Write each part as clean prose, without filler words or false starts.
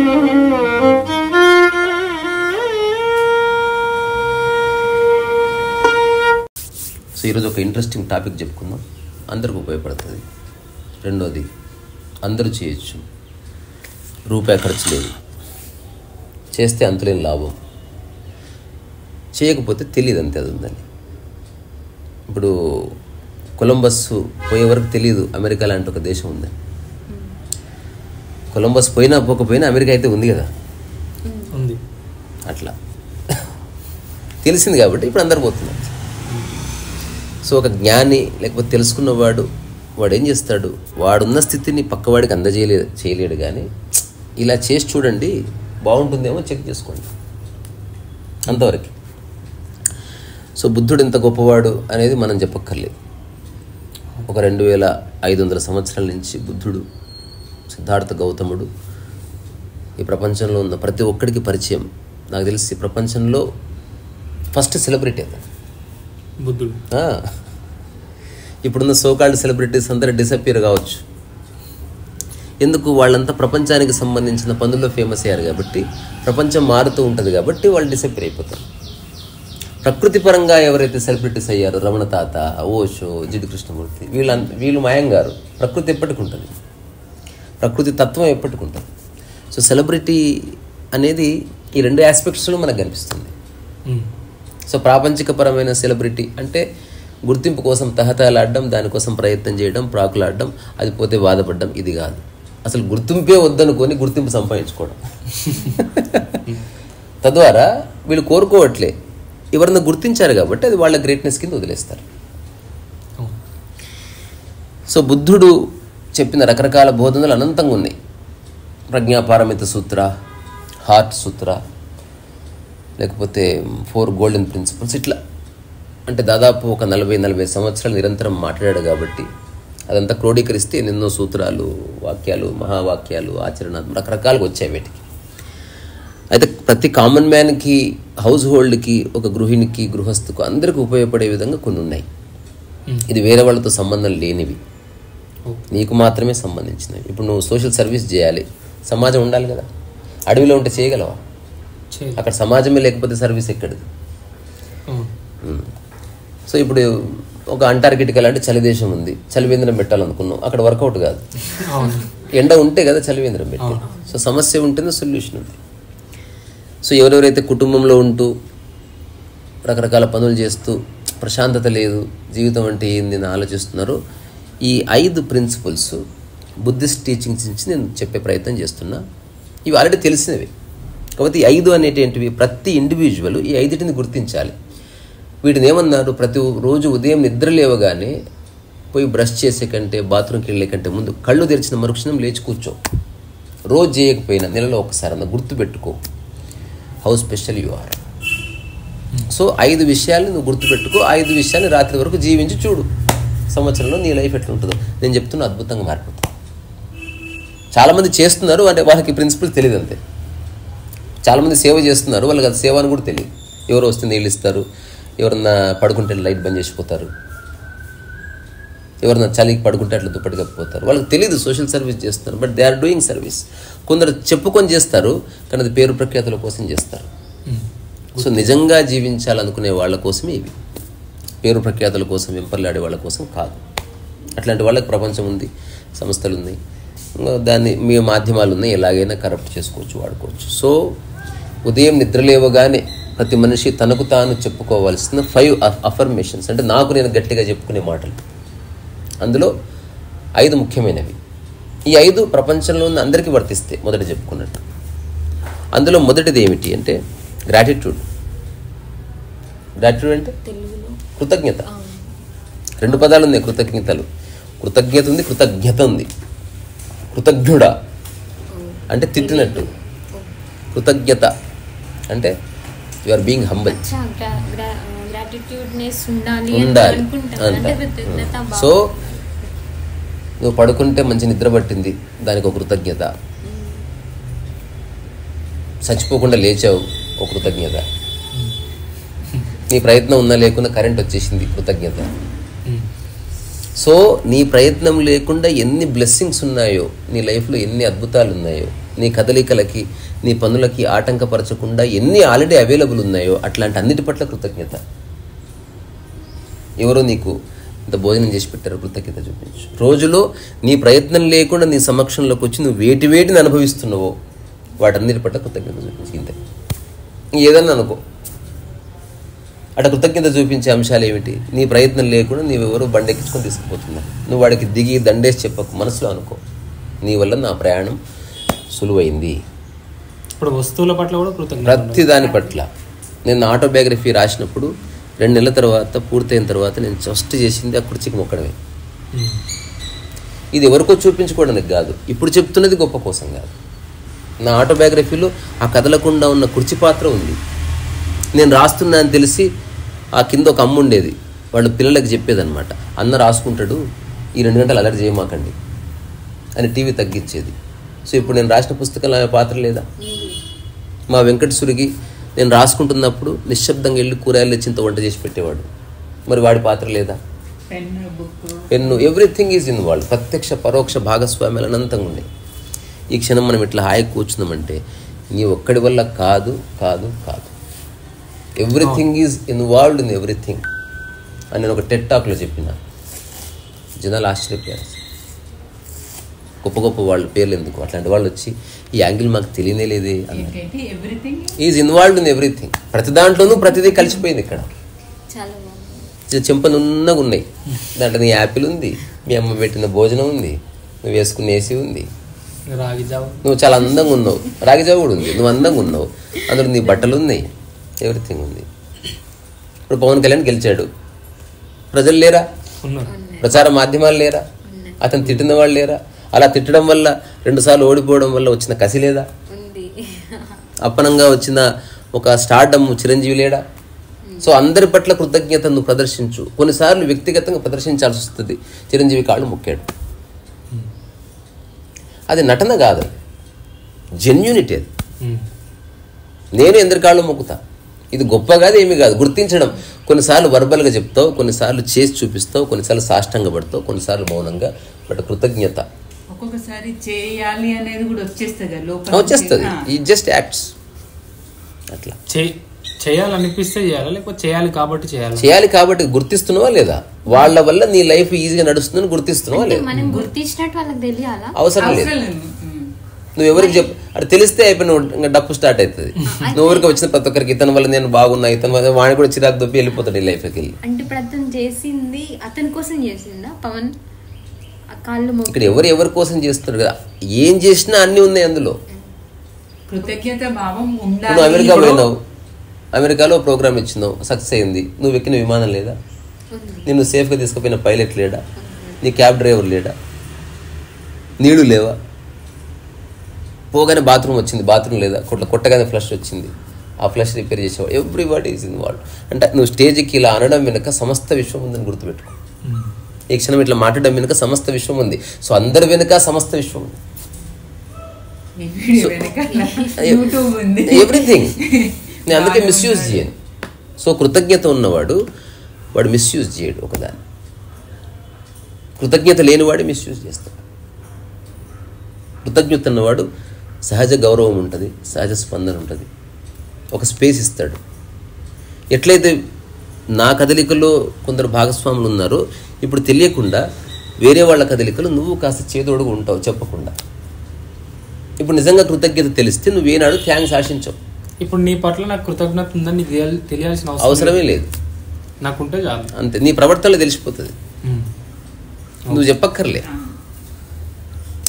So ఈరోజు ఒక interesting topic చెప్పుకుందాం, అందరికి ఉపయోగపడుతుంది. రెండోది, అందరూ చేయొచ్చు, రూపాయి ఖర్చు లేదు, చేస్తే అంతులేని లాభం, చేయకపోతే తెలియదు అంతే అది ఉందని. ఇప్పుడు కొలంబస్ పోయే వరకు తెలియదు అమెరికా లాంటి ఒక దేశం ఉందని. కొలంబస్ పోయినా పోకపోయినా అమెరికా అయితే ఉంది కదా, ఉంది. అట్లా తెలిసింది కాబట్టి ఇప్పుడు అందరు పోతున్నారు. సో ఒక జ్ఞాని లేకపోతే తెలుసుకున్నవాడు వాడు ఏం చేస్తాడు, వాడున్న స్థితిని పక్కవాడికి చేయలేడు, కానీ ఇలా చేసి చూడండి బాగుంటుందేమో చెక్ చేసుకోండి, అంతవరకు. సో బుద్ధుడు ఎంత గొప్పవాడు అనేది మనం చెప్పక్కర్లేదు. ఒక 2500 సంవత్సరాల నుంచి బుద్ధుడు, సిద్ధార్థ గౌతముడు ఈ ప్రపంచంలో ఉన్న ప్రతి ఒక్కడికి పరిచయం. నాకు తెలిసి ప్రపంచంలో ఫస్ట్ సెలబ్రిటీ అతను బుద్ధుడు. ఇప్పుడున్న సోకాల్డ్ సెలబ్రిటీస్ అందరూ డిసప్పియర్ కావచ్చు. ఎందుకు? వాళ్ళంతా ప్రపంచానికి సంబంధించిన పనుల్లో ఫేమస్ అయ్యారు కాబట్టి, ప్రపంచం మారుతూ ఉంటుంది కాబట్టి వాళ్ళు డిసప్పియర్ అయిపోతారు. ప్రకృతి పరంగా ఎవరైతే సెలబ్రిటీస్ అయ్యారో, రమణ తాత, ఓషో, జిడ్డు కృష్ణమూర్తి, వీళ్ళు మాయంగారు. ప్రకృతి ఎప్పటికి ఉంటుంది, ప్రకృతి తత్వం ఎప్పటికి ఉంటుంది. సో సెలబ్రిటీ అనేది ఈ 2 ఆస్పెక్ట్స్లో మనకు కనిపిస్తుంది. సో ప్రాపంచికపరమైన సెలబ్రిటీ అంటే గుర్తింపు కోసం తహతలాడడం, దానికోసం ప్రయత్నం చేయడం, ప్రాకులాడడం, అది పోతే బాధపడడం, ఇది కాదు. అసలు గుర్తింపే వద్దనుకొని గుర్తింపు సంపాదించుకోవడం. తద్వారా వీళ్ళు కోరుకోవట్లే, ఎవరన్నా గుర్తించారు కాబట్టి అది వాళ్ళ గ్రేట్నెస్ కింద వదిలేస్తారు. సో బుద్ధుడు చెప్పిన రకరకాల బోధనలు అనంతంగా ఉన్నాయి. ప్రజ్ఞాపారమిత సూత్ర, హార్ట్ సూత్ర, లేకపోతే 4 గోల్డెన్ ప్రిన్సిపల్స్, ఇట్లా. అంటే దాదాపు ఒక 40 సంవత్సరాలు నిరంతరం మాట్లాడాడు కాబట్టి అదంతా క్రోడీకరిస్తే ఎన్నెన్నో సూత్రాలు, వాక్యాలు, మహావాక్యాలు, ఆచరణాత్మక రకరకాలుగా వచ్చాయి వీటికి. అయితే ప్రతి కామన్ మ్యాన్కి, హౌస్ హోల్డ్కి, ఒక గృహిణికి, గృహస్థుకు, అందరికీ ఉపయోగపడే విధంగా కొన్ని ఉన్నాయి. ఇది వేరే వాళ్ళతో సంబంధం లేనివి, నీకు మాత్రమే సంబంధించినవి. ఇప్పుడు నువ్వు సోషల్ సర్వీస్ చేయాలి, సమాజం ఉండాలి కదా. అడవిలో ఉంటే చేయగలవా? అక్కడ సమాజమే లేకపోతే సర్వీస్ ఎక్కడిది? సో ఇప్పుడు ఒక అంటార్కిటికా లాంటి చలిదేశం ఉంది, చలివేంద్రం పెట్టాలనుకున్నావు, అక్కడ వర్కౌట్ కాదు. ఎండ ఉంటే కదా చలివేంద్రం పెట్టి. సో సమస్య ఉంటేనే సొల్యూషన్ ఉంది. సో ఎవరెవరైతే కుటుంబంలో ఉంటూ రకరకాల పనులు చేస్తూ ప్రశాంతత లేదు, జీవితం అంటే ఏంది అని ఆలోచిస్తున్నారో, ఈ 5 ప్రిన్సిపల్స్ బుద్ధిస్ట్ టీచింగ్స్ నుంచి నేను చెప్పే ప్రయత్నం చేస్తున్నా. ఇవి ఆల్రెడీ తెలిసినవి. కాబట్టి ఈ 5 అనేటివి ప్రతి ఇండివిజువల్ ఈ 5టిని గుర్తించాలి. వీటిని ఏమన్నారు, ప్రతి రోజు ఉదయం నిద్ర లేవగానే పోయి బ్రష్ చేసే కంటే, బాత్రూమ్కి వెళ్ళే కంటే ముందు కళ్ళు తెరిచిన మరుక్షణం లేచి కూర్చో. రోజు చేయకపోయినా నెలలో ఒకసారి అన్న గుర్తుపెట్టుకో how special you are. So 5 విషయాలు నువ్వు గుర్తుపెట్టుకో. 5 విషయాలు రాత్రి వరకు జీవించి చూడు, సంవత్సరంలో నీ లైఫ్ ఎట్లుంటుందో. నేను చెప్తున్నా, అద్భుతంగా మారిపోతుంది. చాలామంది చేస్తున్నారు అంటే వాళ్ళకి ప్రిన్సిపల్ తెలియదు అంతే. చాలామంది సేవ చేస్తున్నారు, వాళ్ళకి అది సేవ అని కూడా తెలియదు. ఎవరు వస్తే నీళ్ళు ఇస్తారు, ఎవరన్నా పడుకుంటే లైట్ బంద్ చేసిపోతారు, ఎవరన్నా చలికి పడుకుంటే అట్లా దుప్పటి కప్పిపోతారు. వాళ్ళకి తెలియదు సోషల్ సర్వీస్ చేస్తున్నారు, but they are doing service. కొందరు చెప్పుకొని చేస్తారు, కానీ అది పేరు ప్రఖ్యాతుల కోసం చేస్తారు. సో నిజంగా జీవించాలనుకునే వాళ్ళ కోసమే ఇవి, పేరు ప్రఖ్యాతుల కోసం వెంపర్లాడే వాళ్ళ కోసం కాదు. అట్లాంటి వాళ్ళకి ప్రపంచం ఉంది, సంస్థలు ఉన్నాయి, దాన్ని మీ మాధ్యమాలు ఉన్నాయి, ఎలాగైనా కరప్ట్ చేసుకోవచ్చు, వాడుకోవచ్చు. సో ఉదయం నిద్రలేవగానే ప్రతి మనిషి తనకు తాను చెప్పుకోవాల్సిన 5 అఫర్మేషన్స్, అంటే నాకు నేను గట్టిగా చెప్పుకునే మాటలు. అందులో 5 ముఖ్యమైనవి. ఈ 5 ప్రపంచంలో ఉన్న అందరికీ వర్తిస్తాయి. మొదట చెప్పుకున్నట్టు అందులో మొదటిది ఏమిటి అంటే గ్రాటిట్యూడ్. గ్రాటిట్యూడ్ అంటే కృతజ్ఞత. 2 పదాలు ఉన్నాయి కృతజ్ఞతలు. కృతజ్ఞత ఉంది, కృతజ్ఞత ఉంది. కృతజ్ఞుడా అంటే తిట్టినట్టు, కృతజ్ఞత అంటే యు ఆర్ బీయింగ్ హంబల్, ఉండాలి అంట. సో నువ్వు పడుకుంటే మంచి నిద్ర పట్టింది, దానికి ఒక కృతజ్ఞత. చచ్చిపోకుండా లేచావు, ఒక కృతజ్ఞత. నీ ప్రయత్నం ఉన్నా లేకున్నా కరెంట్ వచ్చేసింది, కృతజ్ఞత. సో నీ ప్రయత్నం లేకుండా ఎన్ని బ్లెస్సింగ్స్ ఉన్నాయో, నీ లైఫ్లో ఎన్ని అద్భుతాలు ఉన్నాయో, నీ కదలికలకి, నీ పనులకి ఆటంకపరచకుండా ఎన్ని ఆల్రెడీ అవైలబుల్ ఉన్నాయో అట్లాంటి అన్నిటి పట్ల కృతజ్ఞత. ఎవరో నీకు ఇంత భోజనం చేసి పెట్టారు, కృతజ్ఞత చూపించు. రోజులో నీ ప్రయత్నం లేకుండా నీ సమక్షంలోకి వచ్చి నువ్వు వేటిని అనుభవిస్తున్నావో వాటన్నిటి పట్ల కృతజ్ఞత చూపించు. ఇంతే, ఏదన్నా అనుకో. అట్లా కృతజ్ఞత చూపించే అంశాలు ఏమిటి? నీ ప్రయత్నం లేకుండా నీవెవరో బండెక్కించుకొని తీసుకుపోతున్నారు, నువ్వు వాడికి దిగి దండేసి చెప్పకు, మనసులో అనుకో, నీ వల్ల నా ప్రయాణం సులువైంది. ఇప్పుడు వస్తువుల పట్ల కూడా కృతజ్ఞత, ప్రతి దాని పట్ల. నేను ఆటోబయోగ్రఫీ రాసినప్పుడు 2 నెలల తర్వాత పూర్తయిన తర్వాత నేను ఫస్ట్ చేసింది ఆ కుర్చీకి మొక్కడమే. ఇది ఎవరికో చూపించుకోవడానికి కాదు, ఇప్పుడు చెప్తున్నది గొప్ప కోసం కాదు. నా ఆటోబయోగ్రఫీలో ఆ కదలకుండా ఉన్న కుర్చీ పాత్ర ఉంది. నేను రాస్తున్నా అని తెలిసి ఆ కింద ఒక అమ్మ ఉండేది, వాళ్ళు పిల్లలకి చెప్పేదన్నమాట, అన్న రాసుకుంటాడు, ఈ 2 గంటలు అలర్ట్ చేయమాకండి అని టీవీ తగ్గించేది. సో ఇప్పుడు నేను రాసిన పుస్తకంలో ఆమె పాత్ర లేదా? మా వెంకటసురికి నేను రాసుకుంటున్నప్పుడు నిశ్శబ్దంగా వెళ్ళి కూరగాయలు తెచ్చింత వంట చేసి పెట్టేవాడు, మరి వాడి పాత్ర లేదా? Pen, everything is involve. ప్రత్యక్ష పరోక్ష భాగస్వామ్యాలు అనంతంగా ఉన్నాయి. ఈ క్షణం మనం ఇట్లా హాయిగా కూర్చున్నామంటే నీ ఒక్కడి వల్ల కాదు కాదు కాదు, everything is involved in everything అని నేను ఒక టెడ్ టాక్లో చెప్పిన. జనాలు ఆశ్చర్యపోయారు, గొప్ప గొప్ప వాళ్ళ పేర్లు ఎందుకు, అట్లాంటి వాళ్ళు వచ్చి ఈ యాంగిల్ మాకు తెలియనే లేదే అన్నారు. ఈజ్ ఇన్వాల్వ్డ్ ఇన్ ఎవ్రీథింగ్, ప్రతి దాంట్లోనూ ప్రతిదీ కలిసిపోయింది. ఇక్కడ చెంపనున్నగా ఉన్నాయి, దాంట్లో నీ యాపిల్ ఉంది, మీ అమ్మ పెట్టిన భోజనం ఉంది, నువ్వు వేసుకున్న ఏసీ ఉంది, నువ్వు చాలా అందంగా ఉన్నావు, రాగిజావు కూడా ఉంది, నువ్వు అందంగా ఉన్నావు, అందులో నీ బట్టలు ఉన్నాయి, ఎవ్రీథింగ్ ఉంది. ఇప్పుడు పవన్ కళ్యాణ్ గెలిచాడు, ప్రజలు లేరా? ప్రచార మాధ్యమాలు లేరా? అతను తిట్టిన వాళ్ళు లేరా? అలా తిట్టడం వల్ల 2 సార్లు ఓడిపోవడం వల్ల వచ్చిన కసి లేదా? అప్పనంగా వచ్చిన ఒక స్టార్డమ్ చిరంజీవి లేడా? సో అందరి పట్ల కృతజ్ఞత నువ్వు ప్రదర్శించు. కొన్నిసార్లు వ్యక్తిగతంగా ప్రదర్శించాల్సి వస్తుంది. చిరంజీవి కాళ్ళు మొక్కాడు, అది నటన కాదు, జెన్యూనిటీ. అది నేను ఎందరి కాళ్ళు మొక్కుతా, ఇది గొప్ప కాదు, ఏమీ కాదు. గుర్తించడం, కొన్నిసార్లు వర్బల్గా చెప్తావు, కొన్నిసార్లు చేసి చూపిస్తావు, కొన్నిసార్లు సాష్టంగా పడతావు, కొన్నిసార్లు మౌనంగా. బట్ కృతజ్ఞత ఒక్కొక్కసారి చేయాలి అనేది కూడా వచ్చేస్తుంది. ఈ జస్ట్ యాక్ట్స్. అట్లా చేయాలనిపిస్తే చేయాలా, లేకపోతే చేయాలి కాబట్టి చేయాలి కాబట్టి గుర్తిస్తున్నావా లేదా? వాళ్ళ వల్ల నీ లైఫ్ ఈజీగా నడుస్తుందని గుర్తిస్తున్నావా లేదా? అవసరం లేదు. నువ్వు ఎవరికి చెప్పు, అది తెలిస్తే అయిపోయి ఇంకా డప్పు స్టార్ట్ అవుతుంది. నువ్వు ఎవరికి వచ్చిన ప్రతి ఒక్కరికి ఇతని వల్ల నేను బాగున్నా, ఇతని వల్ల వాడిని కూడా చిరాకు దొప్పి వెళ్ళిపోతాడు ఈ లైఫ్కి వెళ్ళి. అంటే ఇప్పుడు అతను చేసింది అతని కోసం చేసిందా పవన్? ఇక్కడ ఎవరి కోసం చేస్తున్నారు కదా, ఏం చేసినా అన్ని ఉన్నాయి అందులో. కృతజ్ఞత భావం ఉండాలి. నువ్వు అమెరికా పోయినావు, అమెరికాలో ప్రోగ్రామ్ ఇచ్చినావు, సక్సెస్ అయింది, నువ్వు ఎక్కిన విమానం లేదా? నిన్ను సేఫ్గా తీసుకుపోయిన పైలట్ లేడా? నీ క్యాబ్ డ్రైవర్ లేడా? నీళ్లు లేవా? పోగానే బాత్రూమ్ వచ్చింది, బాత్రూమ్ లేదా? కొట్టగానే ఫ్లష్ వచ్చింది, ఆ ఫ్లష్ రిపేర్ చేసేవాడు. Everybody is involved. అంటే నువ్వు స్టేజ్కి ఇలా అనడం వెనుక సమస్త విశ్వం ఉందని గుర్తుపెట్టుకో. ఈ క్షణం ఇట్లా మాట్లాడడం వెనుక సమస్త విశ్వం ఉంది. సో అందరి వెనుక సమస్త విశ్వం ఉంది, ఎవ్రీథింగ్. నేను అందుకే మిస్యూజ్ చేయను. సో కృతజ్ఞత ఉన్నవాడు వాడు మిస్యూజ్ చేయడు ఒకదాన్ని, కృతజ్ఞత లేనివాడు మిస్యూజ్ చేస్తాడు. కృతజ్ఞత ఉన్నవాడు సహజ గౌరవం ఉంటుంది, సహజ స్పందన ఉంటుంది, ఒక స్పేస్ ఇస్తాడు. ఎట్లయితే నా కదలికలో కొందరు భాగస్వాములు ఉన్నారో, ఇప్పుడు తెలియకుండా వేరే వాళ్ళ కదలికలు నువ్వు కాస్త చేదోడుగా ఉంటావు చెప్పకుండా. ఇప్పుడు నిజంగా కృతజ్ఞత తెలిస్తే నువ్వేనాడు థ్యాంక్స్ ఆశించవు. ఇప్పుడు నీ పట్ల నాకు కృతజ్ఞత ఉందని తెలియాల్సిన అవసరమే లేదు, నాకుంటే చాలు. అంతే, నీ ప్రవర్తనలో తెలిసిపోతుంది, నువ్వు చెప్పక్కర్లే,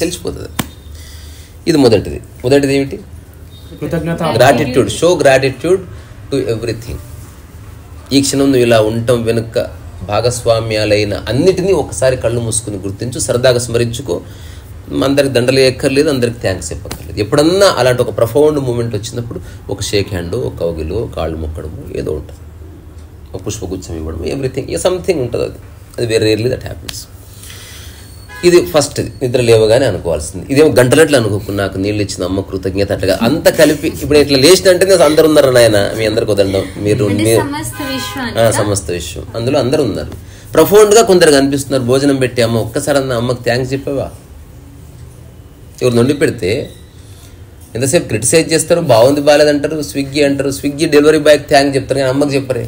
తెలిసిపోతుంది. ఇది మొదటిది ఏమిటి? కృతజ్ఞత, gratitude. Show gratitude to everything. ఈ క్షణం నువ్వు ఇలా ఉండటం వెనుక భాగస్వామ్యాలైన అన్నిటినీ ఒకసారి కళ్ళు మూసుకుని గుర్తించు, సరదాగా స్మరించుకో. అందరికి దండలు ఎక్కర్లేదు, అందరికి థ్యాంక్స్ చెప్పక్కర్లేదు. ఎప్పుడన్నా అలాంటి ఒక ప్రొఫౌండ్ మూమెంట్ వచ్చినప్పుడు ఒక షేక్ హ్యాండ్, ఒక కౌగిలో, కాళ్ళు మొక్కడము ఏదో ఉంటుంది, ఒక పుష్పగుచ్చం ఇవ్వడం, ఎవ్రీథింగ్ సంథింగ్ ఉంటుంది. అది వెరీ రేర్లీ దట్ హ్యాపెన్స్. ఇది ఫస్ట్, నిద్ర లేవగానే అనుకోవాల్సింది. ఇదేమో గంటలట్లు అనుకోకు, నాకు నీళ్ళు ఇచ్చిన అమ్మ కృతజ్ఞత అట్లా అంత కలిపి. ఇప్పుడు ఇట్లా లేచినంటే అందరు ఉన్నారు నాయన, మీ అందరికి వదండం, మీరు సమస్త విశ్వం, అందులో అందరు ఉన్నారు. ప్రొఫౌండ్గా కొందరు కనిపిస్తున్నారు. భోజనం పెట్టి అమ్మ ఒక్కసారి అన్న అమ్మకి థ్యాంక్స్ చెప్పావా? ఎవరు నుండి పెడితే ఎంతసేపు క్రిటిసైజ్ చేస్తారు, బాగుంది బాగాలేదంటారు, స్విగ్గీ అంటారు, స్విగ్గీ డెలివరీ బాయ్కి థ్యాంక్ చెప్తారు కానీ అమ్మకి చెప్పరే.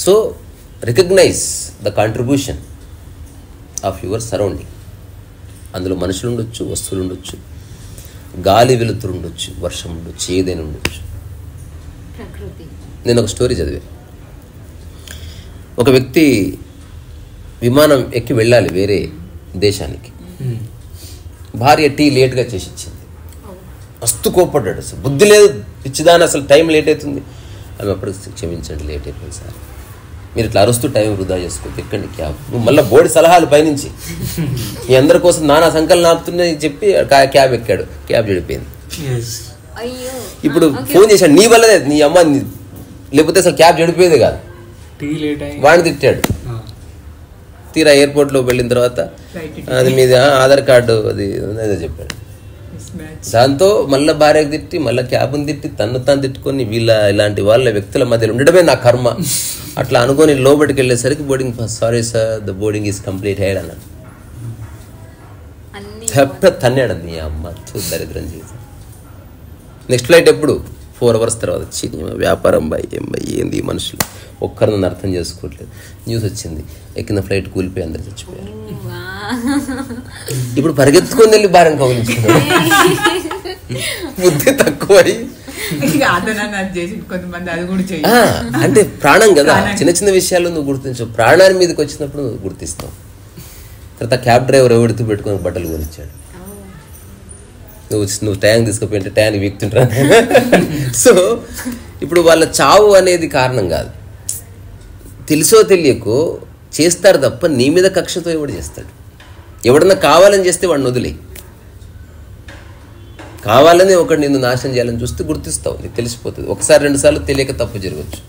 So recognise the contribution of your surrounding. అందులో మనుషులు ఉండొచ్చు, వస్తువులు ఉండొచ్చు, గాలి వెలుతురు ఉండొచ్చు, వర్షం ఉండొచ్చు, ఏదైనా ఉండొచ్చు. నేను ఒక స్టోరీ చదివాను. ఒక వ్యక్తి విమానం ఎక్కి వెళ్ళాలి వేరే దేశానికి. భార్య టీ లేట్గా చేసి ఇచ్చింది. మస్తు కోప్పడ్డాడు. అసలు బుద్ధి లేదు, పిచ్చిదాని, అసలు టైం లేట్ అవుతుంది. ఆమె అప్పుడు క్షమించండి, లేట్ అయిపోయింది సార్, మీరు ఇట్లా అరుస్తూ టైం వృధా చేసుకోవద్దు, ఎక్కండి క్యాబ్. నువ్వు మళ్ళీ బోర్డు సలహాలు పైనుంచి మీ అందరి కోసం నానా సంకలనం ఆపుతున్నాయని చెప్పి క్యాబ్ ఎక్కాడు. క్యాబ్ చెడిపోయింది. ఇప్పుడు ఫోన్ చేశాడు, నీ వల్లదే, నీ అమ్మ, లేకపోతే అసలు క్యాబ్ చెడిపోయేది కాదు. వాడిని తిట్టాడు. తీరా ఎయిర్పోర్ట్లో వెళ్ళిన తర్వాత అది మీద ఆధార్ కార్డు అది ఏదో చెప్పాడు. దాంతో మళ్ళీ భార్యకు తిట్టి, మళ్ళీ క్యాబ్ని తిట్టి, తను తాను తిట్టుకొని, ఇలాంటి వాళ్ళ వ్యక్తుల మధ్యలో ఉండడమే నా కర్మ అట్లా అనుకొని లోబడికి వెళ్ళేసరికి boarding sorry sir the boarding is complete అయ్యాడు అన్నాడు. తన్నాడు నీ అమ్మ, దరిద్రం జీవితం. నెక్స్ట్ ఫ్లైట్ ఎప్పుడు? 4 hours తర్వాత. వ్యాపారం బాయ్, ఏం బాయ్, ఏంది మనుషులు, ఒక్కరు నన్ను అర్థం చేసుకోవట్లేదు. న్యూస్ వచ్చింది, ఎక్కిన ఫ్లైట్ కూలిపోయి అందరు చచ్చిపోయారు. ఇప్పుడు పరిగెత్తుకొని వెళ్ళి భారం కౌలించుకున్నాడు. బుద్ధి తక్కువై అంటే ప్రాణం కదా, చిన్న చిన్న విషయాల్లో నువ్వు గుర్తించవు, ప్రాణాన్ని మీదకి వచ్చినప్పుడు నువ్వు గుర్తిస్తావు. తర్వాత క్యాబ్ డ్రైవర్ ఎవరితో పెట్టుకొని బట్టలు కొనిచ్చాడు. నువ్వు ట్యాంక్ తీసుకుపోయింటే ట్యాంక్ వీక్తుంటా. సో ఇప్పుడు వాళ్ళ చావు అనేది కారణం కాదు, తెలుసో తెలియకో చేస్తారు తప్ప నీ మీద కక్షతో ఎవడు చేస్తాడు. ఎవడన్నా కావాలని చేస్తే వాడిని వదిలే, కావాలని ఒకటి నిన్ను నాశనం చేయాలని చూస్తే గుర్తిస్తావు, నీకు తెలిసిపోతుంది. ఒకసారి 2 సార్లు తెలియక తప్పు జరగచ్చు,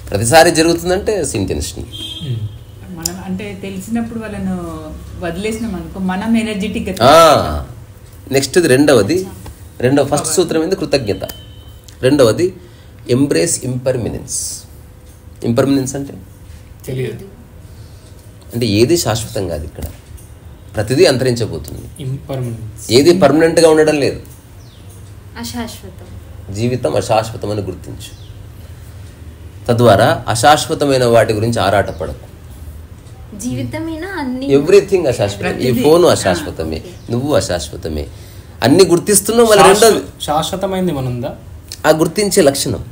ప్రతిసారి జరుగుతుందంటే ఇంటెన్షనల్. మనం అంటే తెలిసినప్పుడు వాళ్ళను వదిలేసినాం అనుకో, మనం ఎనర్జెటిక్. నెక్స్ట్ ఫస్ట్ సూత్రం ఏంది? కృతజ్ఞత. రెండవది ఎంబ్రేస్ ఇంపర్మినెన్స్. ఇంపర్మినెన్స్ అంటే ఏది శాశ్వతం కాదు, ఇక్కడ ప్రతిదీ అంతరించబోతుంది. ఏది పర్మనెంట్గా ఉండడం లేదు. జీవితం అశాశ్వతం అని గుర్తించు. తద్వారా అశాశ్వతమైన వాటి గురించి ఆరాటపడకు. ఎవ్రీథింగ్ అశాశ్వతం. ఈ ఫోను అశాశ్వతమే, నువ్వు అశాశ్వతమే, అన్ని గుర్తిస్తున్నావు. మళ్ళీ రెండోది శాశ్వతమైంది మనుందా, ఆ గుర్తించే లక్షణం.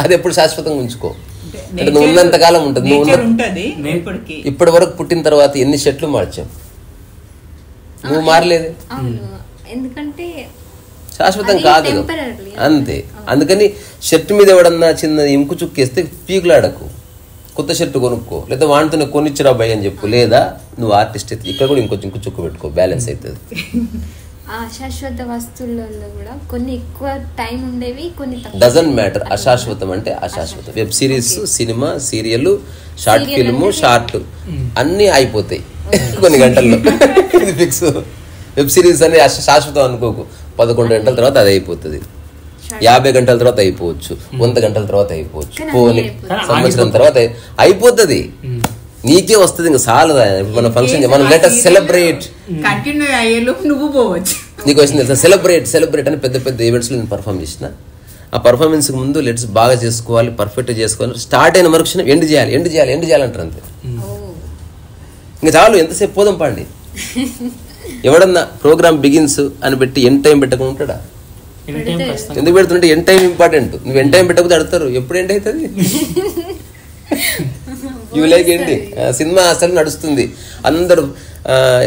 అది ఎప్పుడు శాశ్వతంగా ఉంచుకో. అంటే నువ్వు ఉన్నంతకాలం ఉంటుంది. ఇప్పటి వరకు పుట్టిన తర్వాత ఎన్ని షర్ట్లు మార్చావు, నువ్వు మారలేదు. ఎందుకంటే శాశ్వతం కాదు అంతే. అందుకని షర్ట్ మీద ఎవడన్నా చిన్న ఇంకు చుక్కేస్తే పీకులాడకు, కొత్త షర్ట్ కొనుక్కో, లేదా వాటితో కొనిచ్చిరా భయ్ అని చెప్పు. లేదా నువ్వు ఆర్టిస్ట్ అయితే ఇక్కడ కూడా ఇంకొంచెం ఇంకు చుక్క పెట్టుకో, బ్యాలెన్స్ అవుతుంది. అశాశ్వత వస్తువులలో కూడా కొన్ని ఎక్కువ టైం ఉండేవి, కొన్ని డజంట్ మ్యాటర్. అశాశ్వతం అంటే అశాశ్వతం. Web series, cinema, serial, short film, short అన్నీ అయిపోతాయి కొన్ని గంటల్లో. ఇది ఫిక్స్. వెబ్ సిరీస్ అని శాశ్వతం అనుకోకు. 11 గంటల తర్వాత అది అయిపోతుంది, 50 గంటల తర్వాత అయిపోవచ్చు, 100 గంటల తర్వాత అయిపోవచ్చు, పోనీ సంవత్సరం తర్వాత అయిపోతుంది. నీకే వస్తుంది, ఇంకా చాలదా. మన ఫంక్షన్ మనం లెటర్ సెలబ్రేట్ కంటిన్యూ అయ్యేలోపు నువ్వు పోవచ్చు. నీకు వచ్చింది తెలుసా, సెలబ్రేట్ అని పెద్ద పెద్ద ఈవెంట్స్లో నేను పర్ఫామ్ చేసిన. ఆ పర్ఫార్మెన్స్కి ముందు లెట్స్ బాగా చేసుకోవాలి, పర్ఫెక్ట్గా చేసుకోవాలి. స్టార్ట్ అయిన మరుక్షణం ఎండ్ చేయాలి అంటారు అంతే. ఇంకా చాలు, ఎంతసేపు పోదాం పండి. ఎవడన్నా ప్రోగ్రామ్ బిగిన్స్ అని పెట్టి ఎండ్ టైం పెట్టకుండా ఉంటాడా? ఎందుకు పెడుతుంటే ఎండ్ టైం ఇంపార్టెంట్. నువ్వు ఎండ్ టైం పెట్టకపోతే అడుగుతారు ఎప్పుడు ఎండ్ అవుతుంది. You like ending. సినిమా అసలు నడుస్తుంది, అందరూ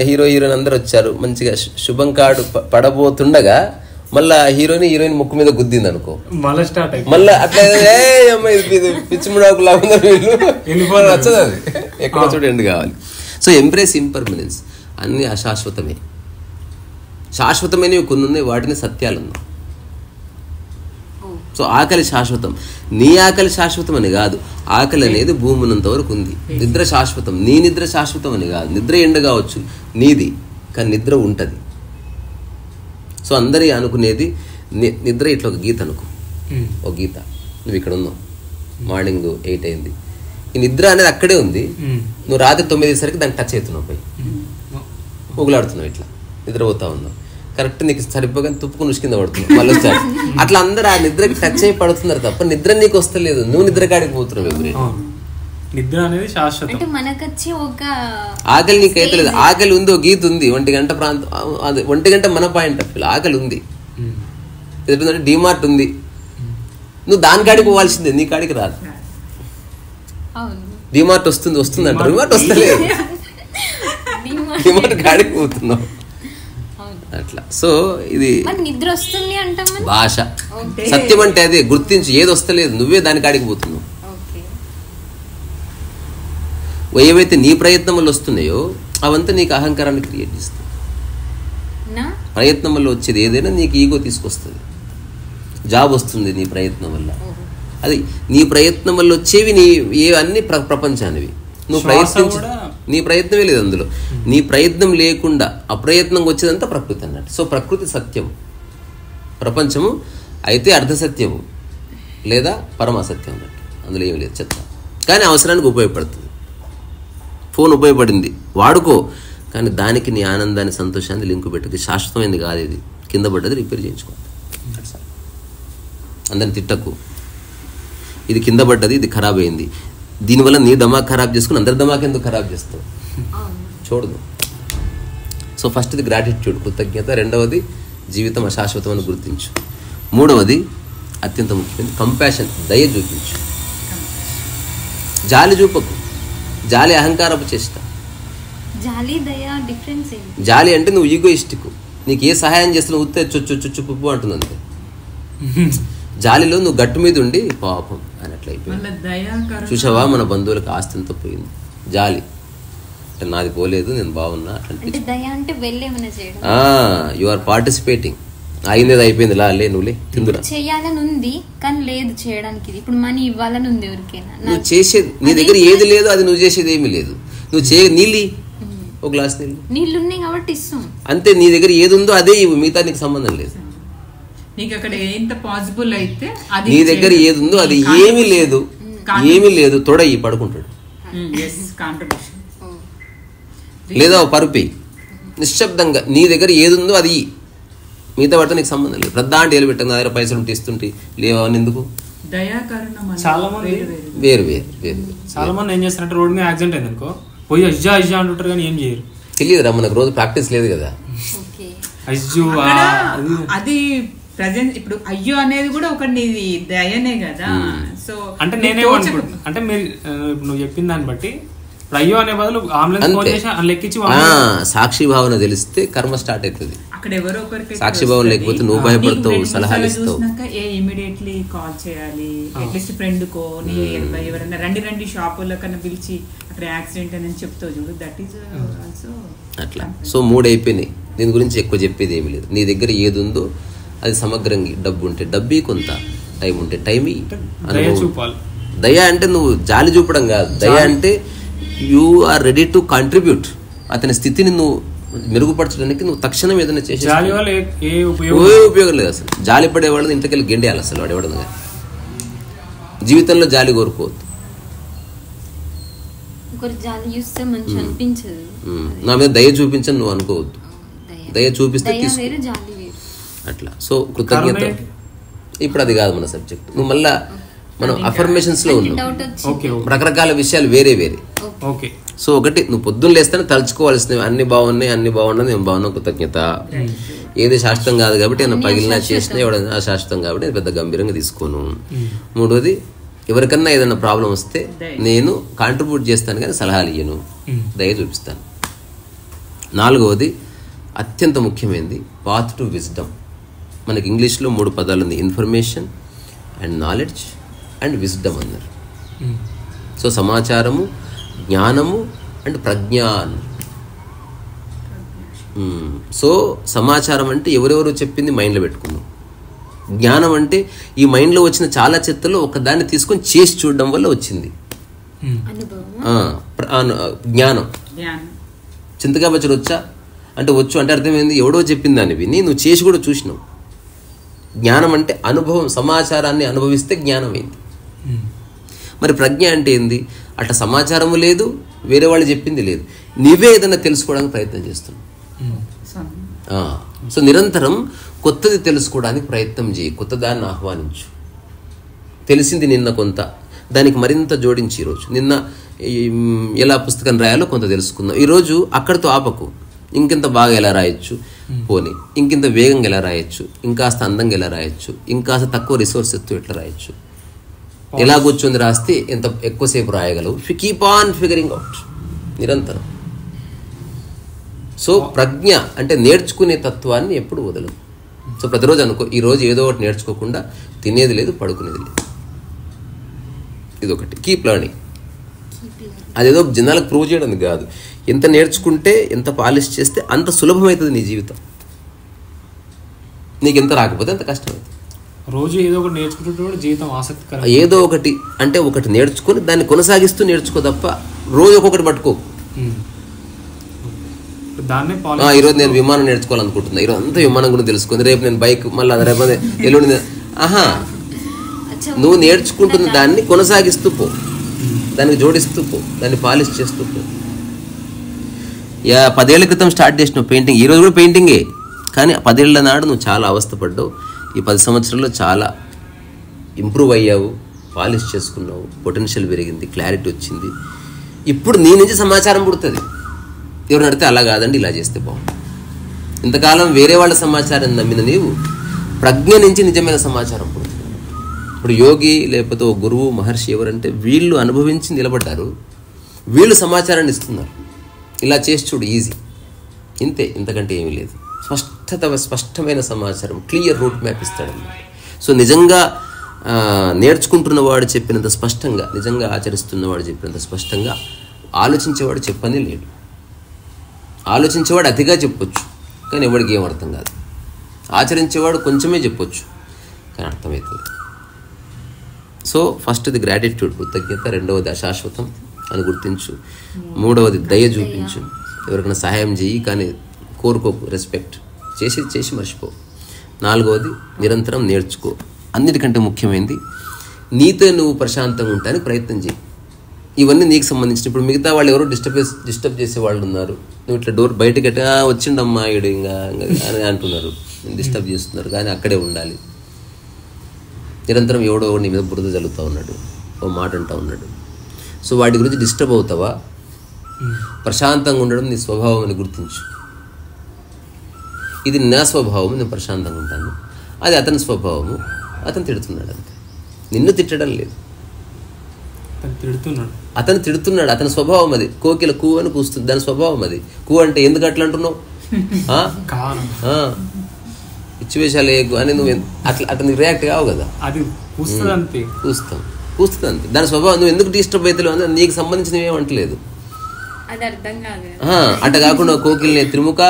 హీరోయిన్ అందరు వచ్చారు, మంచిగా శుభం కార్డు పడబోతుండగా మళ్ళా హీరోయిన్ ముక్కు మీద గుద్దింది అనుకో, మళ్ళీ అట్లా పిచ్చి ముడాకు లాగా వీళ్ళు వచ్చదు. అది ఎక్కడ చూడ ఎండ్ కావాలి. So embrace impermanence. అన్ని అశాశ్వతమే. శాశ్వతమైనవి కొన్ని ఉన్నాయి, వాటిని సత్యాలు ఉన్నాయి. సో ఆకలి శాశ్వతం. నీ ఆకలి శాశ్వతం అని కాదు, ఆకలి అనేది భూమి ఉన్నంత వరకు ఉంది. నిద్ర శాశ్వతం. నీ నిద్ర శాశ్వతం అని కాదు. నిద్ర ఎండ కావచ్చు నీది, కానీ నిద్ర ఉంటుంది. సో అందరి అనుకునేది నిద్ర ఇట్లా ఒక గీత అనుకో, ఒక గీత. నువ్వు ఇక్కడ ఉన్నావు, మార్నింగ్ 8 అయింది, ఈ నిద్ర అనేది అక్కడే ఉంది. నువ్వు రాత్రి 9 సరికి దాన్ని టచ్ అవుతున్నావు, పోయి ఊగులాడుతున్నావు, ఇట్లా నిద్రపోతా ఉన్నావు. కరెక్ట్ నీకు సరిపోగానే తుప్పుకుని ఉసుకింద పడుతుంది మళ్ళీ స్టార్ట్. అట్లా అందరూ ఆ నిద్రకి టచ్ అయి పడుతున్నారు తప్ప నిద్ర నీకు వస్తలేదు, నువ్వు నిద్ర కాడికి పోతున్నావు ఎవరి. నిద్ర అనేది శాశ్వతం. అంటే మనకొచ్చి ఒక ఆకలి నీకు అయితే లేదు, ఆకలి ఉంది, ఒక గీత ఉంది 1 గంట ప్రాంతం, అది 1 గంట మన పాయింట్ ఆఫ్ వ్యూ ఆకలి ఉంది. ఎందుకంటే డిమార్ట్ ఉంది, నువ్వు దాని కాడికి పోవాల్సిందే, నీ కాడికి రాదు. డిమార్ట్ వస్తుంది అంట, డిమార్ట్ వస్తలేదు, డిమార్ట్ కాడికి పోతున్నావు అట్లా. సో ఇది నిద్ర వస్తుంది అంటాం భాష. సత్యం అంటే అదే, గుర్తించి ఏది వస్తలేదు నువ్వే దాని కాడికి పోతున్నావు. ఏవైతే నీ ప్రయత్నం వల్ల వస్తున్నాయో అవంతా నీకు అహంకారాన్ని క్రియేట్ చేస్తాయి. ప్రయత్నం వల్ల వచ్చేది ఏదైనా నీకు ఈగో తీసుకొస్తుంది. జాబ్ వస్తుంది నీ ప్రయత్నం వల్ల, అది నీ ప్రయత్నం వల్ల వచ్చేవి నీ అన్ని ప్రపంచానివి. నువ్వు ప్రయత్నించు, నీ ప్రయత్నమే లేదు అందులో. నీ ప్రయత్నం లేకుండా అప్రయత్నంగా వచ్చేదంతా ప్రకృతి అన్నట్టు. సో ప్రకృతి సత్యం, ప్రపంచము అయితే అర్ధసత్యము లేదా పరమాసత్యం అన్నట్టు, అందులో ఏమి లేదు, చెత్త. కానీ అవసరానికి ఉపయోగపడుతుంది. ఫోన్ ఉపయోగపడింది, వాడుకో, కానీ దానికి నీ ఆనందాన్ని సంతోషాన్ని లింకు పెట్టదు. శాశ్వతమైనది కాదు ఇది, కింద పడ్డది రిపేర్ చేయించుకో. అందరిని తిట్టకు, ఇది కింద పడ్డది, ఇది ఖరాబ్ అయింది, దీనివల్ల నీ దమాక్ ఖరాబ్ చేసుకుని అందరి దమాక్ ఎందుకు ఖరాబ్ చేస్తావు, చూడదు. సో ఫస్ట్ ఇది గ్రాటిట్యూడ్, కృతజ్ఞత. రెండవది జీవితం అశాశ్వతం అని గుర్తించు. మూడవది అత్యంత ముఖ్యమైనది కంపాషన్, దయ చూపించు. జాలి చూపకు, జాలి అహంకారపు చేష్ట. జాలి అంటే నువ్వు ఈగోయిస్టిక్, నీకు ఏ సహాయం చేస్తున్నా ఉత్తే చుచ్చు అంటుంది అంతే. జాలిలో నువ్వు గట్టు మీద ఉండి పాపం అని అట్లా అయిపోయింది. చూసావా మన బంధువులకు ఆస్తి ఎంత పోయింది, జాలి అంటే నాది పోలేదు నేను బాగున్నా అట్లా. యు ఆర్ పార్టిసిపేటింగ్, అయింది అయిపోయింది, లే నువ్వులే తిందురా. చేయాలని ఉంది కానీ లేదు చేయడానికి. ఇప్పుడు మనీ ఇవ్వాలని ఉంది ఎవరికైనా, నువ్వు చేసేది నీ దగ్గర ఏది లేదు, అది నువ్వు చేసేది ఏమీ లేదు. నువ్వు నీళ్ళు, ఒక గ్లాస్ నీళ్ళు ఉన్నాయి కాబట్టి ఇస్తాం అంతే. నీ దగ్గర ఏది ఉందో అదే ఇవ్వు, మిగతా నీకు సంబంధం లేదు. నీకు అక్కడ ఎంత పాసిబుల్ అయితే నీ దగ్గర ఏది ఉందో అది ఏమీ లేదు, తొడయి పడుకుంటాడు. లేదా పరుపి నిశ్శబ్దంగా నీ దగ్గర ఏది ఉందో అది మిగతా పడితే నీకు సంబంధం లేదు. ప్రధాంటి ఏలు పెట్టండి, నా దగ్గర పైసలు ఉంటే ఇస్తుంటే లేవని ఎందుకు. చాలా మంది వేరు చాలా మంది ఏం చేస్తారంటే రోడ్ మీద యాక్సిడెంట్ అయింది అనుకో, పోయి అజ్జా అంటుంటారు కానీ ఏం చేయరు. తెలియదురా, మనకు రోజు ప్రాక్టీస్ లేదు కదా. అది ప్రజెంట్ ఇప్పుడు అయ్యో అనేది కూడా ఒక నీది దయనే కదా. సో అంటే నేనేమనుకుంటున్నా అంటే మీరు నువ్వు చెప్పిన దాన్ని బట్టి అయ్యో అనే బదులు సాక్షి భావన తెలిస్తే కర్మ స్టార్ట్ అవుతుంది. అక్కడ ఎవరో ఒకరికి సాక్షి భావన లేకపోతే నువ్వు భయపడతావు, సలహాలు ఇస్తావు. ఇమీడియట్లీ కాల్ చేయాలి, అట్లీస్ట్ ఫ్రెండ్ కో నీ ఎవరైనా రండి షాపుల్లో కన్నా పిలిచి అక్కడ యాక్సిడెంట్ అని చెప్తావు చూడు, దట్ ఈస్ ఆల్సో అట్లా. సో 3 అయిపోయినాయి, దీని గురించి ఎక్కువ చెప్పేది ఏమి లేదు. నీ దగ్గర ఏది ఉందో అది సమగ్రంగా, డబ్బు ఉంటే డబ్బి, కొంత టైం ఉంటే టైం. దయ అంటే నువ్వు జాలి చూపడం కాదు, దయ అంటే you are ready to contribute. అతని స్థితిని నువ్వు మెరుగుపరచడానికి నువ్వు తక్షణం ఏదైనా చేసే ఉపయోగం లేదు అసలు. జాలి పడేవాళ్ళని ఇంటికెళ్ళి గెండేయాలి అసలు, వాడు ఎవడన్నా జీవితంలో జాలి కోరుకోవద్దు. నా మీద దయ చూపించని నువ్వు అనుకోవద్దు, దయ చూపిస్తే అట్లా. సో కృతజ్ఞత ఇప్పుడు అది కాదు మన సబ్జెక్ట్. నువ్వు మళ్ళా మనం అఫర్మేషన్స్ లో ఉన్నాం, రకరకాల విషయాలు వేరే. సో ఒకటి, నువ్వు పొద్దున్న లేస్తేనే తలుచుకోవాల్సినవి అన్ని బాగున్నాయి, నేను బాగున్నా, కృతజ్ఞత. ఏది శాశ్వతం కాదు కాబట్టి నేను పగిలినా చేసినా ఎవడైనా అశాశ్వతం కాబట్టి నేను పెద్ద గంభీరంగా తీసుకోను. మూడోది, ఎవరికన్నా ఏదైనా ప్రాబ్లం వస్తే నేను కాంట్రిబ్యూట్ చేస్తాను కానీ సలహాలు ఇయ్యను, దయ చూపిస్తాను. నాలుగవది అత్యంత ముఖ్యమైనది, పాత్ టు విజ్డమ్. మనకి ఇంగ్లీష్లో 3 పదాలు ఉంది, information and knowledge and wisdom అన్నారు. సో సమాచారము, జ్ఞానము అండ్ ప్రజ్ఞాన్. సో సమాచారం అంటే ఎవరెవరు చెప్పింది మైండ్లో పెట్టుకున్నాం. జ్ఞానం అంటే ఈ మైండ్లో వచ్చిన చాలా చెత్తలో ఒకదాన్ని తీసుకొని చేసి చూడడం వల్ల వచ్చింది జ్ఞానం. చింతకాయ పచ్చడి వచ్చా అంటే వచ్చు అంటే అర్థమైంది, ఎవడో చెప్పింది దాన్ని విని నువ్వు చేసి కూడా చూసినావు. జ్ఞానం అంటే అనుభవం, సమాచారాన్ని అనుభవిస్తే జ్ఞానమైంది. మరి ప్రజ్ఞ అంటే ఏంది? అట్లా సమాచారము లేదు, వేరే వాళ్ళు చెప్పింది లేదు, నీవే ఏదైనా తెలుసుకోవడానికి ప్రయత్నం చేస్తున్నావు. సో నిరంతరం కొత్తది తెలుసుకోవడానికి ప్రయత్నం చేయి, కొత్త దాన్ని ఆహ్వానించు. తెలిసింది నిన్న కొంత, దానికి మరింత జోడించి ఈరోజు నిన్న ఎలా పుస్తకం రాయాలో కొంత తెలుసుకుందాం. ఈరోజు అక్కడితో ఆపకు, ఇంకెంత బాగా ఎలా రాయొచ్చు పోనీ, ఇంకెంత వేగంగా ఎలా రాయొచ్చు, ఇంకాస్త అందంగా ఎలా రాయొచ్చు, ఇంకాస్త తక్కువ రిసోర్సెస్తో ఎట్లా రాయొచ్చు, ఎలా కూర్చొని రాస్తే ఎంత ఎక్కువసేపు రాయగలవు. కీప్ ఆన్ ఫిగరింగ్ అవుట్ నిరంతరం. సో ప్రజ్ఞ అంటే నేర్చుకునే తత్వాన్ని ఎప్పుడు వదలదు. సో ప్రతిరోజు అనుకో, ఈరోజు ఏదో ఒకటి నేర్చుకోకుండా తినేది లేదు, పడుకునేది లేదు. ఇదొకటి కీప్ లెర్నింగ్. అదేదో జనాలకు ప్రూవ్ చేయడం కాదు, ఎంత నేర్చుకుంటే ఎంత పాలిష్ చేస్తే అంత సులభమవుతుంది నీ జీవితం. నీకు ఎంత రాకపోతే అంత కష్టమవుతుంది. రోజు ఏదో ఒకటి నేర్చుకుంటుంటే జీవితం ఆసక్తికరం. ఏదో ఒకటి అంటే ఒకటి నేర్చుకొని దాన్ని కొనసాగిస్తూ నేర్చుకో తప్ప రోజు ఒక్కొక్కటి పట్టుకో. ఈరోజు నేను విమానం నేర్చుకోవాలనుకుంటున్నా, ఈరోజు అంతా విమానం గురించి తెలుసుకుంది, రేపు నేను బైక్, మళ్ళీ రేపు ఎల్లుండి. నువ్వు నేర్చుకుంటున్న దాన్ని కొనసాగిస్తూ పో, దానికి జోడిస్తూ పో, దాన్ని పాలిష్ చేస్తూ పో. 10 ఏళ్ల క్రితం స్టార్ట్ చేసినావు పెయింటింగ్, ఈరోజు కూడా పెయింటింగే, కానీ 10 ఏళ్ల నాడు నువ్వు చాలా అవస్థపడ్డావు. ఈ 10 సంవత్సరాల్లో చాలా ఇంప్రూవ్ అయ్యావు, పాలిష్ చేసుకున్నావు, పొటెన్షియల్ పెరిగింది, క్లారిటీ వచ్చింది. ఇప్పుడు నీ నుంచి సమాచారం పుడుతుంది. ఎవరు నడితే అలా కాదండి, ఇలా చేస్తే బాగుంది. ఇంతకాలం వేరే వాళ్ళ సమాచారం నమ్మిన నీవు ప్రజ్ఞ నుంచి నిజమైన సమాచారం పుడుతుంది. ఇప్పుడు యోగి లేకపోతే ఓ గురువు మహర్షి ఎవరంటే వీళ్ళు అనుభవించి నిలబడ్డారు, వీళ్ళు సమాచారాన్ని ఇస్తున్నారు. ఇలా చేసి చూడు, ఈజీ, ఇంతే, ఇంతకంటే ఏమీ లేదు. స్పష్టమైన సమాచారం, క్లియర్ రూట్ మ్యాప్ ఇస్తాడన్నమాట. సో నిజంగా నేర్చుకుంటున్నవాడు చెప్పినంత స్పష్టంగా, నిజంగా ఆచరిస్తున్నవాడు చెప్పినంత స్పష్టంగా ఆలోచించేవాడు చెప్పని లేడు. ఆలోచించేవాడు అతిగా చెప్పొచ్చు, కానీ ఎవడికి ఏం అర్థం కాదు. ఆచరించేవాడు కొంచెమే చెప్పొచ్చు, కానీ అర్థమవుతుంది. సో ఫస్ట్ది గ్రాటిట్యూడ్, కృతజ్ఞత. రెండవది అశాశ్వతం అని గుర్తించు. మూడవది దయ చూపించు. ఎవరికైనా సహాయం చేయి, కానీ కోరుకోకు, రెస్పెక్ట్ చేసి మర్చిపో. నాలుగవది నిరంతరం నేర్చుకో. అన్నిటికంటే ముఖ్యమైనది నీతో నువ్వు ప్రశాంతంగా ఉండడానికి ప్రయత్నం చేయి. ఇవన్నీ నీకు సంబంధించిన. ఇప్పుడు మిగతా వాళ్ళు ఎవరో డిస్టర్బ్ చేసే వాళ్ళు ఉన్నారు. నువ్వు ఇట్లా డోర్ బయటకి ఎట్టా వచ్చిండమ్మా ఈడు ఇంకా అని అంటున్నారు, డిస్టర్బ్ చేస్తున్నారు, కానీ అక్కడే ఉండాలి. నిరంతరం ఎవడో నీ మీద బురద జల్లుతూ ఉన్నాడు, ఓ మాట అంటూ ఉన్నాడు. సో వాటి గురించి డిస్టర్బ్ అవుతావా? ప్రశాంతంగా ఉండడం నీ స్వభావం అని గుర్తించు. ఇది నా స్వభావం, నేను ప్రశాంతంగా ఉంటాను. అది అతని స్వభావము, అతను తిడుతున్నాడు అంతే. నిన్ను తిట్టడం లేదు, అతను తిడుతున్నాడు. అతని స్వభావం అది. కోకిల కూ అని కూస్తుంది, దాని స్వభావం అది. కూ అంటే ఎందుకు అట్లా అంటున్నావు, పిచ్చివేషాలు అని నువ్వు అట్లా నీకు రియాక్ట్ కావు కదా. కూస్తుంది అంతే, దాని స్వభావం. నువ్వు ఎందుకు డిస్టర్బ్ అవుతావు అని నీకు సంబంధించినవి ఏమంటలేదు. అట్లా కాకుండా కోకిల్ని త్రిముఖ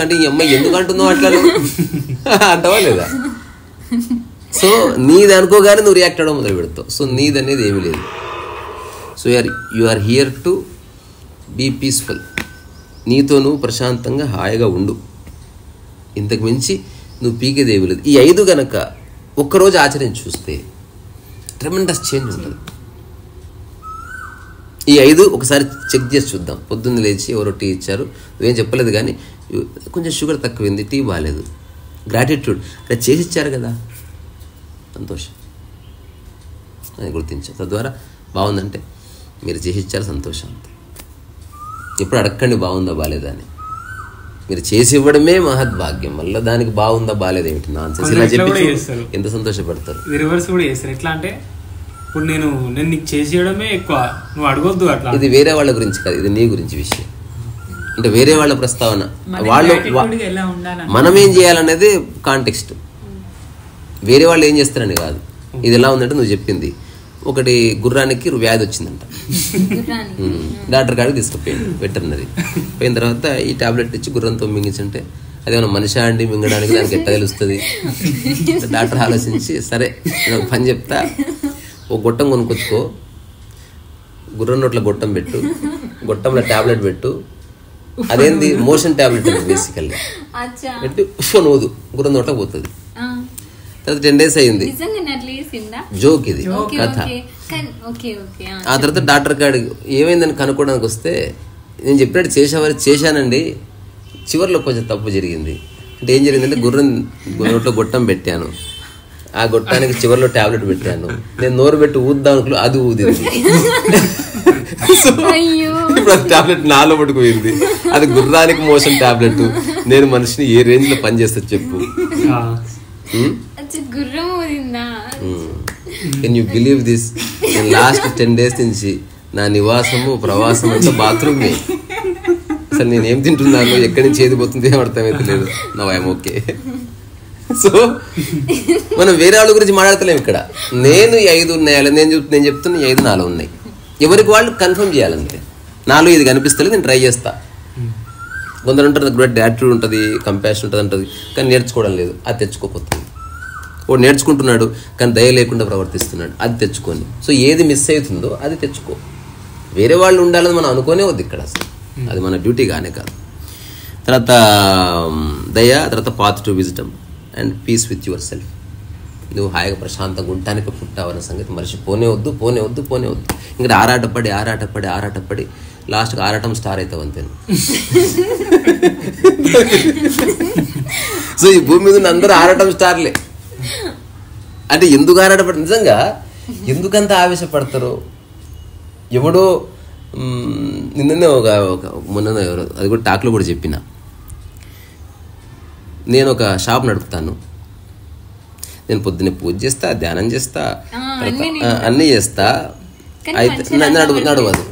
అంటే ఈ అమ్మాయి ఎందుకు అంటున్నావు అట్లా అంటావా లేదా? సో నీది అనుకోగానే నువ్వు రియాక్ట్ అవ్వడం మొదలు పెడతావు. సో నీది అనేది ఏమీ లేదు. So you are here to be peaceful. నీతో నువ్వు ప్రశాంతంగా హాయిగా ఉండు. ఇంతకు మించి నువ్వు పీకేదేవి లేదు. ఈ 5 గనక ఒక్కరోజు ఆచరించి చూస్తే ట్రెమెండస్ చేంజ్ ఉంటుంది. ఈ 5 ఒకసారి చెక్ చేసి చూద్దాం. పొద్దున్న లేచి ఎవరో టీ ఇచ్చారు, నువ్వేం చెప్పలేదు, కానీ కొంచెం షుగర్ తక్కువైంది, టీ బాగాలేదు. గ్రాటిట్యూడ్, అలా చేసి ఇచ్చారు కదా, సంతోషం అని గుర్తించారు. తద్వారా బాగుందంటే మీరు చేసి ఇచ్చారు, సంతోషం అంతే. ఎప్పుడు అడగండి బాగుందా బాగాలేదా అని. మీరు చేసి ఇవ్వడమే మహద్భాగ్యం. మళ్ళీ దానికి బాగుందా బాగాలేదు ఏమిటి నాన్సెన్స్ ఇలా చెప్పి ఎంత సంతోషపడతారు. రివర్స్ కూడా చేస్తారు. ఎట్లా అంటే ఇప్పుడు నేను నీకు చేసేయడమే ఎక్కువ, నువ్వు అడగొద్దు అట్లా. ఇది వేరే వాళ్ళ గురించి కాదు, ఇది నీ గురించి విషయం. అంటే వేరే వాళ్ళ ప్రస్తావన, వాళ్ళు మనం ఏం చేయాలనేది కాంటెక్స్ట్. వేరే వాళ్ళు ఏం చేస్తారని కాదు. ఇది ఎలా ఉందంటే నువ్వు చెప్పింది, ఒకటి గుర్రానికి వ్యాధి వచ్చిందంట, డాక్టర్ కాడికి తీసుకుపోయాడు వెటర్నరీ. పోయిన తర్వాత ఈ టాబ్లెట్ ఇచ్చి గుర్రంతో మింగించంటే అదేమన్నా మనిషి అండి మింగడానికి, దానికి ఎట్లా తెలుస్తుంది? డాక్టర్ ఆలోచించి సరే నేను ఒక పని చెప్తా, ఓ గొట్టం కొనుక్కొచ్చుకో, గుర్రం నోట్ల గొట్టం పెట్టు, గొట్టంలో టాబ్లెట్ పెట్టు, అదేంది మోషన్ టాబ్లెట్ అండి బేసికల్లీ, పెట్టి నోదు గుర్రం నోట్ల పోతుంది. తర్వాత 10 days అయింది, జోక్ ఇది కథ. ఆ తర్వాత డాక్టర్ కాడికి ఏమైందని కనుక్కోవడానికి వస్తే నేను చెప్పినట్టు చేశానండి, చివరిలో కొంచెం తప్పు జరిగింది. అంటే ఏం జరిగిందంటే గుర్రం నోట్లో గొట్టం పెట్టాను, ఆ గొట్టానికి చివరిలో టాబ్లెట్ పెట్టాను, నేను నోరు పెట్టి ఊద్దాం అనుకో అది ఊదింది. ఇప్పుడు ఆ టాబ్లెట్ నాలో పట్టుకుపోయింది. అది గుర్రానికి మోషన్ టాబ్లెట్. నేను మనిషిని ఏ రేంజ్ లో పనిచేస్తా చెప్పు. Can you believe this? నేను లాస్ట్ 10 days నుంచి నా నివాసము ప్రవాసం అంతా బాత్రూమ్. అసలు నేనేం తింటున్నాను, ఎక్కడి నుంచి ఏది పోతుంది ఏం అర్థమైతే లేదు. నా ఐఎమ్ ఓకే. సో మనం వేరే వాళ్ళ గురించి మాట్లాడతలేము ఇక్కడ. నేను 5 ఉన్నాయి, నేను చెప్తున్నా 5 నాలో ఉన్నాయి. ఎవరికి వాళ్ళు కన్ఫర్మ్ చేయాలంటే నాలో ఇది కనిపిస్తలేదు, నేను ట్రై చేస్తా. కొందరు ఉంటారు గ్రేట్ యాటిట్యూడ్ ఉంటుంది, కంపాషన్ ఉంటుంది అంటుంది, కానీ నేర్చుకోవడం లేదు. అది తెచ్చుకోపోతుంది. వాడు నేర్చుకుంటున్నాడు కానీ దయ లేకుండా ప్రవర్తిస్తున్నాడు, అది తెచ్చుకొని. సో ఏది మిస్ అవుతుందో అది తెచ్చుకో. వేరే వాళ్ళు ఉండాలని మనం అనుకోనే వద్దు ఇక్కడ అసలు. అది మన డ్యూటీ కానే కాదు. తర్వాత దయ, తర్వాత path to wisdom and peace with yourself. నువ్వు హాయిగా ప్రశాంతంగా ఉండటానికి పుట్టావన్న సంగతి మర్చిపోనే వద్దు. ఇంకా ఆరాటపడి లాస్ట్కి ఆరాటం స్టార్ అవుతావు అంతే. సో ఈ భూమి మీద అందరూ ఆరాటం స్టార్లే. అంటే ఎందుకు ఆరాటపడి, నిజంగా ఎందుకంత ఆవేశపడతారు? ఎవడో నిన్ననే మొన్న ఎవరో అది కూడా టాక్లో కూడా చెప్పిన, నేను ఒక షాప్ నడుపుతాను, నేను పొద్దున్నే పూజ చేస్తా, ధ్యానం చేస్తా, అన్నీ చేస్తా, అయితే నడవదు.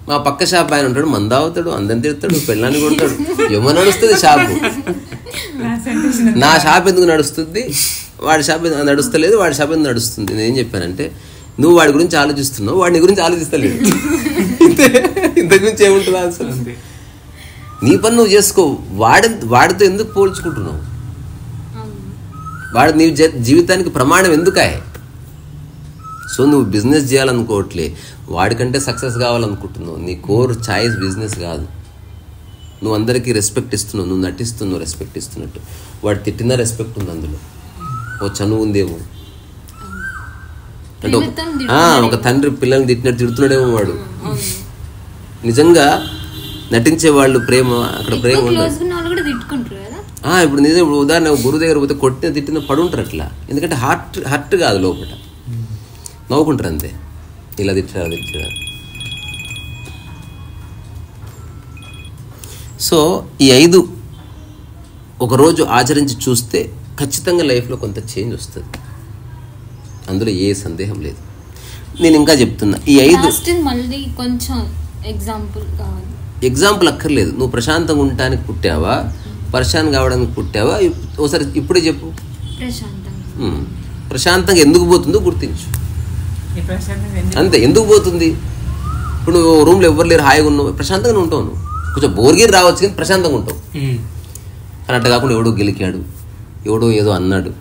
మా పక్క షాప్ ఆయన ఉంటాడు, మందావుతాడు, అందరిని తిడతాడు, పెళ్ళాన్ని కొడతాడు, ఏమో నడుస్తుంది షాపు. నా షాప్ ఎందుకు నడుస్తుంది, వాడి షాప్ నడుస్తలేదు, వాడి షాప్ ఎందుకు నడుస్తుంది? నేనేం చెప్పానంటే, నువ్వు వాడి గురించి ఆలోచిస్తున్నావు, వాడి గురించి ఆలోచిస్తలేదు. ఇంతకు మించి ఏముంటుంది అసలు? నీ పని నువ్వు చేసుకో. వాడితో ఎందుకు పోల్చుకుంటున్నావు? వాడు నీ జీవితానికి ప్రమాణం ఎందుకాయ? సో నువ్వు బిజినెస్ చేయాలనుకోవట్లే, వాడికంటే సక్సెస్ కావాలనుకుంటున్నావు. నీ కోర్ చాయిస్ బిజినెస్ కాదు. నువ్వు అందరికీ రెస్పెక్ట్ ఇస్తున్నావు, నువ్వు నటిస్తున్నావు రెస్పెక్ట్ ఇస్తున్నట్టు. వాడు తిట్టినా రెస్పెక్ట్ ఉంది అందులో, ఓ చనువు ఉందేమో. అంటే ఒక తండ్రి పిల్లల్ని తిట్టినట్టు తిడుతున్నాడేమో వాడు. నిజంగా నటించే వాళ్ళు ప్రేమ, అక్కడ ప్రేమ ఉండదు. ఇప్పుడు నిజం, ఇప్పుడు ఉదాహరణ గురువు దగ్గర పోతే కొట్టిన తిట్టిన పడుంటారు అట్లా. ఎందుకంటే హర్ట్ కాదు, లోపల నవ్వుకుంటారు అంతే. ఇలా తిట్టారు. సో ఈ 5 ఒకరోజు ఆచరించి చూస్తే ఖచ్చితంగా లైఫ్లో కొంత చేంజ్ వస్తుంది, అందులో ఏ సందేహం లేదు. నేను ఇంకా చెప్తున్నా, ఈ 5 మళ్ళీ కొంచెం ఎగ్జాంపుల్ అక్కర్లేదు. నువ్వు ప్రశాంతంగా ఉండటానికి పుట్టావా, పరిశాన్ కావడానికి పుట్టావా? ఒకసారి ఇప్పుడే చెప్పు. ప్రశాంతంగా ఎందుకు పోతుందో గుర్తించు అంతే. ఎందుకు పోతుంది? ఇప్పుడు నువ్వు రూమ్లో ఎవ్వరు లేరు, హాయిగా ఉన్నావు, ప్రశాంతంగా ఉంటావు. నువ్వు కొంచెం బోర్గిరి రావచ్చు కానీ ప్రశాంతంగా ఉంటావు. కానీ అట్లా కాకుండా ఎవడో గెలికాడు, ఎవడో ఏదో అన్నాడు,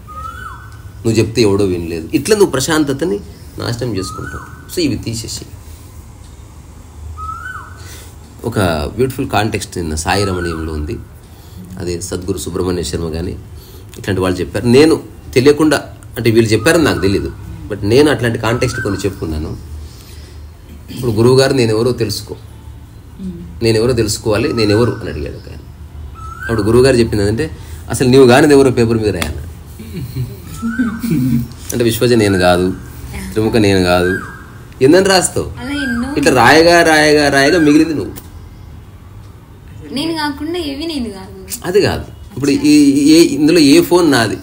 నువ్వు చెప్తే ఎవడో వినలేదు, ఇట్లా నువ్వు ప్రశాంతతని నాశనం చేసుకుంటావు. సో ఇవి తీసేసి ఒక బ్యూటిఫుల్ కాంటెక్స్ట్ నిన్న సాయి రమణీయంలో ఉంది. అది సద్గురు సుబ్రహ్మణ్య శర్మ కానీ ఇట్లాంటి వాళ్ళు చెప్పారు. నేను తెలియకుండా, అంటే వీళ్ళు చెప్పారని నాకు తెలీదు, బట్ నేను అట్లాంటి కాంటెక్స్ట్ కొన్ని చెప్పుకున్నాను. ఇప్పుడు గురువు గారు నేనెవరో తెలుసుకోవాలి, నేనెవరు అని అడిగాడు ఒక ఆయన. అప్పుడు గురువు గారు చెప్పింది ఏంటంటే, అసలు నీవు కానీ ఎవరో పేపర్ మీద రాయన్న. అంటే విశ్వజ నేను కాదు, త్రిముఖ నేను కాదు, ఏందని రాస్తావు? ఇట్లా రాయగా మిగిలింది నువ్వు. అది కాదు. ఇప్పుడు ఇందులో ఏ ఫోన్ నాది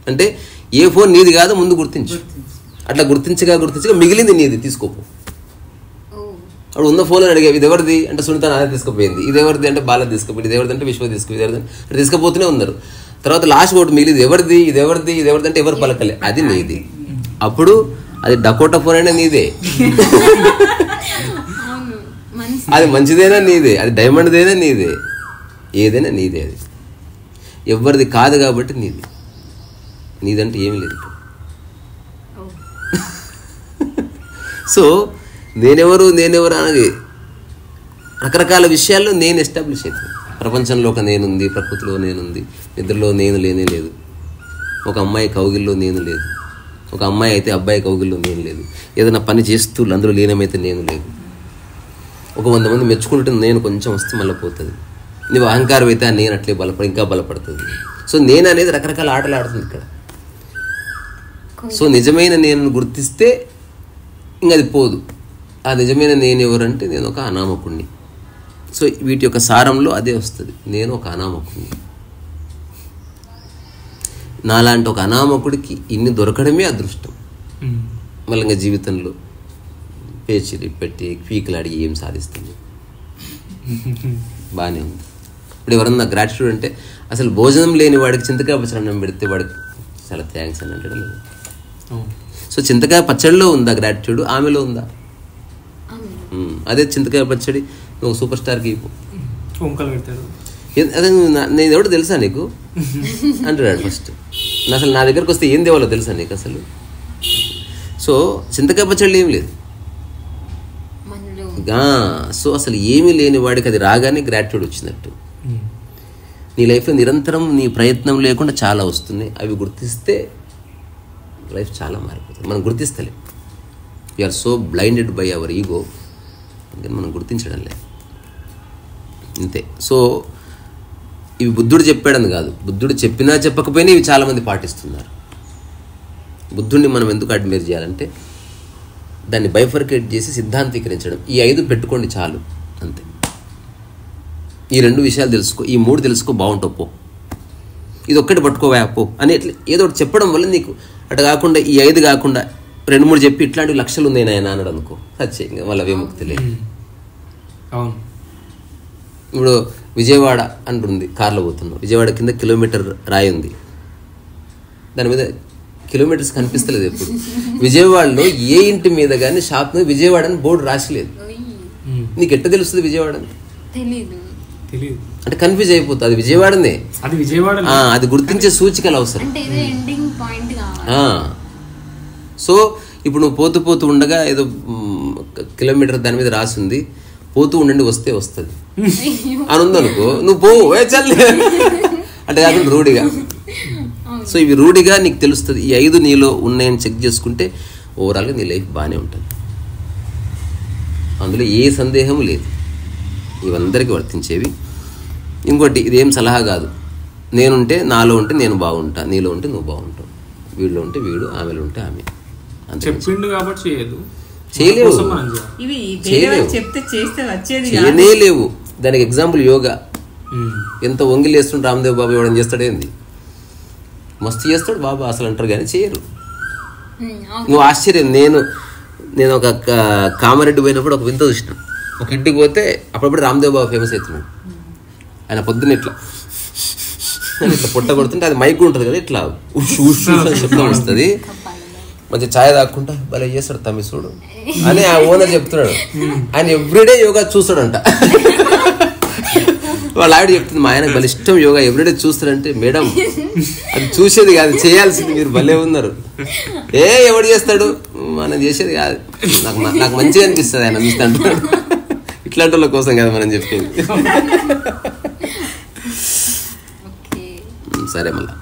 అంటే ఏ ఫోన్ నీది కాదు ముందు గుర్తించు. అట్లా గుర్తించగా మిగిలింది నీది, తీసుకోపో. అప్పుడు ఉన్న ఫోన్ అడిగా, ఇది ఎవరిది అంటే సునీత నాదే తీసుకుపోయింది, ఇది ఎవరిది అంటే బాల తీసుకుపోయింది, ఇది ఎవరిది అంటే విశ్వ తీసుకుపోతూనే ఉన్నారు. తర్వాత లాస్ట్ ఒకటి మిగిలింది, ఇది ఎవరిది అంటే ఎవరు పలకలే, అది నీది. అప్పుడు అది డకోటా ఫోన్ అయినా నీదే, అది మంచిదైనా నీదే, అది డైమండ్దైనా నీదే, ఏదైనా నీదే. అది ఎవరిది కాదు కాబట్టి నీదంటే ఏమీ లేదు. సో నేనెవరు అనేది రకరకాల విషయాల్లో నేను ఎస్టాబ్లిష్ అవుతుంది. ప్రపంచంలో ఒక నేనుంది, ప్రకృతిలో నేనుంది, నిద్రలో నేను లేనే లేదు, ఒక అమ్మాయి కౌగిల్లో నేను లేదు, ఒక అమ్మాయి అయితే అబ్బాయి కౌగిల్లో నేను లేదు, ఏదైనా పని చేస్తూ అందులో లీనమైతే నేను లేదు, ఒక 100 మంది మెచ్చుకుంటే నేను కొంచెం వస్తే మళ్ళీ పోతుంది. నువ్వు అహంకారం అయితే నేను అట్లే ఇంకా బలపడుతుంది. సో నేను అనేది రకరకాల ఆటలు ఆడుతుంది ఇక్కడ. సో నిజమైన నేను గుర్తిస్తే ఇంక అది పోదు. ఆ నిజమైన నేను ఎవరంటే నేను ఒక అనామకుణ్ణి. సో వీటి యొక్క సారంలో అదే వస్తుంది, నేను ఒక అనామకుణ్ణి. నాలాంటి ఒక అనామకుడికి ఇన్ని దొరకడమే అదృష్టం. మళ్ళీ ఇంకా జీవితంలో పేచీలు పెట్టి పీకులు అడిగి ఏం సాధిస్తుంది? బాగానే ఉంది. ఇప్పుడు ఎవరన్నా గ్రాటిట్యూడ్ అంటే అసలు భోజనం లేని వాడికి చింతకాయ పచ్చడి అన్నం పెడితే వాడికి చాలా థ్యాంక్స్ అని అంటాడు. సో చింతకాయ పచ్చడిలో ఉందా గ్రాటిట్యూడ్? ఆమెలో ఉందా? అదే చింతకాయ పచ్చడి నువ్వు సూపర్ స్టార్కి అదే నేను ఎవడో తెలుసా నీకు అంటాడు ఫస్ట్. అసలు నా దగ్గరకు వస్తే ఏం తేవాలో తెలుసా నీకు అసలు? సో చింతకాయ పచ్చళ్ళు ఏం లేదు. సో అసలు ఏమీ లేని వాడికి అది రాగానే గ్రాటిట్యూడ్ వచ్చినట్టు. నీ లైఫ్లో నిరంతరం నీ ప్రయత్నం లేకుండా చాలా వస్తున్నాయి. అవి గుర్తిస్తే లైఫ్ చాలా మారిపోతుంది. మనం గుర్తిస్తలేం. We are so blinded by our ego, అందుకని మనం గుర్తించడం లేదు ఇంతే. సో ఇవి బుద్ధుడు చెప్పాడని కాదు, బుద్ధుడు చెప్పినా చెప్పకపోయినా ఇవి చాలామంది పాటిస్తున్నారు. బుద్ధుడిని మనం ఎందుకు అడ్మైర్ చేయాలంటే దాన్ని బైఫర్కేట్ చేసి సిద్ధాంతీకరించడం. ఈ 5 పెట్టుకోండి చాలు, అంతే. ఈ 2 విషయాలు తెలుసుకో, ఈ 3 తెలుసుకో, బాగుంటావు పో. ఇది ఒక్కటి పట్టుకోవా పో అని ఏదో ఒకటి చెప్పడం వల్ల నీకు అటు కాకుండా ఈ 5 కాకుండా 2-3 చెప్పి ఇట్లాంటి లక్షలు ఉన్నాయి నాయన అన్నాడు అనుకో, సచ్చే ఇంకా వాళ్ళ విముక్తి లేదు. అవును. ఇప్పుడు విజయవాడ అంటుంది, కార్లో పోతున్నాం, విజయవాడ కింద కిలోమీటర్ రాయి ఉంది, దాని మీద కిలోమీటర్స్ కనిపిస్తలేదు. ఎప్పుడు విజయవాడలో ఏ ఇంటి మీద కానీ షాప్ మీద విజయవాడ అని బోర్డు రాసిలేదు. నీకు ఎట్ట తెలుస్తుంది విజయవాడ అని? అంటే కన్ఫ్యూజ్ అయిపోతుంది. అది విజయవాడనే, అది గుర్తించే సూచికలు అవసరం. సో ఇప్పుడు నువ్వు పోతూ ఉండగా ఏదో కిలోమీటర్ దాని మీద రాసింది, పోతూ ఉండండి వస్తే వస్తుంది అని ఉందనుకో, నువ్వు పోవు చల్లే అంటే కాకుండా రూఢిగా. సో ఇవి రూఢిగా నీకు తెలుస్తుంది. ఈ 5 నీలో ఉన్నాయని చెక్ చేసుకుంటే ఓవరాల్గా నీ లైఫ్ బాగానే ఉంటుంది. అందులో ఏ సందేహం లేదు, ఇవందరికీ వర్తించేవి. ఇంకోటి, ఇదేం సలహా కాదు. నేనుంటే నాలో ఉంటే నేను బాగుంటా, నీలో ఉంటే నువ్వు బాగుంటావు, వీడిలో ఉంటే వీడు, ఆమెలో ఉంటే ఆమె. చేయలేవు. దానికి ఎగ్జాంపుల్ యోగా. ఎంత వంగిలు వేస్తుంటే రామ్దేవ్ బాబా ఇవ్వడం చేస్తాడేంది, మస్తు చేస్తాడు బాబా అసలు అంటారు కానీ చేయరు. నువ్వు ఆశ్చర్యం. నేను ఒక కామారెడ్డి పోయినప్పుడు ఒక వింత చూసిన. ఒక ఇంటికి పోతే అప్పుడప్పుడు రామ్దేవ్ బాబా ఫేమస్ అవుతున్నాడు. ఆయన పొద్దున్న ఇట్లా పొట్ట కొడుతుంటే అది మైక్ ఉంటుంది కదా, ఇట్లా శబ్దం వస్తుంది. మంచి ఛాయ్ తాక్కుంటా భలే చేస్తాడు తమ్మి చూడు అని ఆ ఓనర్ చెప్తున్నాడు. ఆయన ఎవ్రీడే యోగా చూస్తాడంట. వాళ్ళ ఆవిడ చెప్తుంది, మా ఆయనకు భలే ఇష్టం యోగా, ఎవ్రీడే చూస్తాడంటే. మేడం అది చూసేది కాదు, చేయాల్సింది, మీరు భలే ఉన్నారు. ఎవడు చేస్తాడు, మనం చేసేది కాదు, నాకు మంచిగా అనిపిస్తుంది ఆయన చూస్తే అంటున్నాడు. ఇట్లాంటి వాళ్ళ కోసం కదా మనం చెప్పేది. సరే మళ్ళా.